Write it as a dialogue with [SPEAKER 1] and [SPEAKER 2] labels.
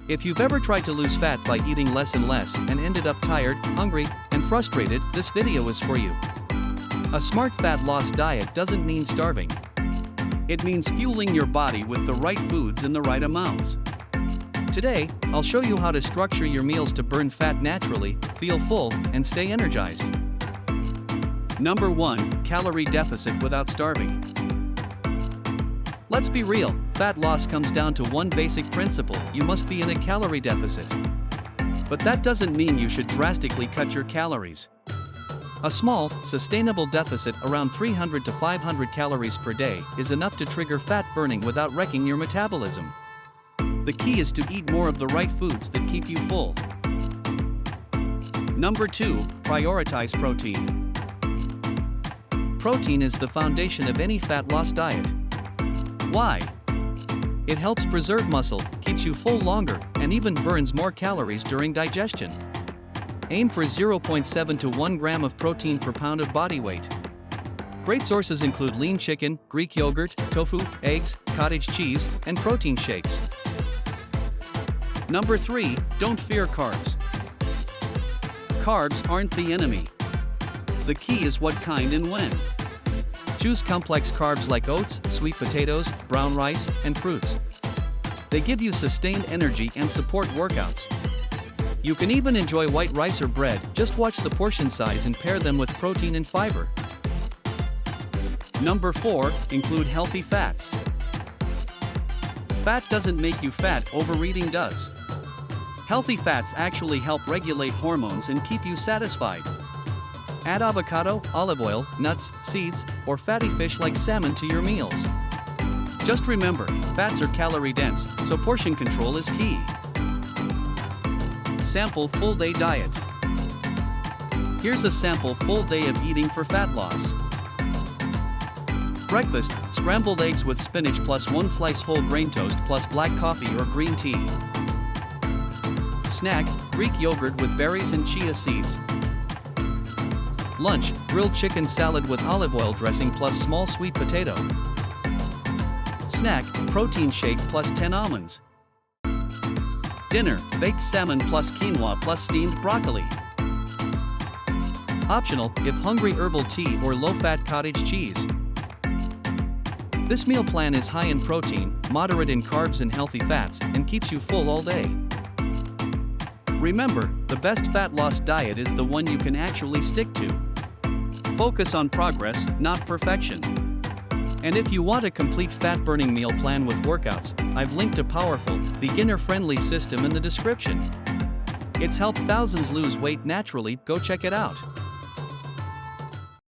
[SPEAKER 1] If you've ever tried to lose fat by eating less and less and ended up tired, hungry, and frustrated, this video is for you. A smart fat loss diet doesn't mean starving. It means fueling your body with the right foods in the right amounts. Today, I'll show you how to structure your meals to burn fat naturally, feel full, and stay energized. Number 1. Calorie deficit without starving. Let's be real, fat loss comes down to one basic principle: you must be in a calorie deficit. But that doesn't mean you should drastically cut your calories. A small, sustainable deficit around 300 to 500 calories per day is enough to trigger fat burning without wrecking your metabolism. The key is to eat more of the right foods that keep you full. Number 2. Prioritize protein. Protein is the foundation of any fat loss diet. Why? It helps preserve muscle, keeps you full longer, and even burns more calories during digestion. Aim for 0.7 to 1 gram of protein per pound of body weight. Great sources include lean chicken, Greek yogurt, tofu, eggs, cottage cheese, and protein shakes. Number 3. Don't fear carbs. Carbs aren't the enemy. The key is what kind and when. Choose complex carbs like oats, sweet potatoes, brown rice, and fruits. They give you sustained energy and support workouts. You can even enjoy white rice or bread, just watch the portion size and pair them with protein and fiber. Number 4. Include healthy fats. Fat doesn't make you fat, overeating does. Healthy fats actually help regulate hormones and keep you satisfied. Add avocado, olive oil, nuts, seeds, or fatty fish like salmon to your meals. Just remember, fats are calorie dense, so portion control is key. Sample full day diet. Here's a sample full day of eating for fat loss. Breakfast: scrambled eggs with spinach plus 1 slice whole grain toast plus black coffee or green tea. Snack: Greek yogurt with berries and chia seeds. Lunch: grilled chicken salad with olive oil dressing plus small sweet potato. Snack: protein shake plus 10 almonds. Dinner: baked salmon plus quinoa plus steamed broccoli. Optional, if hungry, herbal tea or low-fat cottage cheese. This meal plan is high in protein, moderate in carbs and healthy fats, and keeps you full all day. Remember, the best fat loss diet is the one you can actually stick to. Focus on progress, not perfection. And if you want a complete fat-burning meal plan with workouts, I've linked a powerful, beginner-friendly system in the description. It's helped thousands lose weight naturally. Go check it out.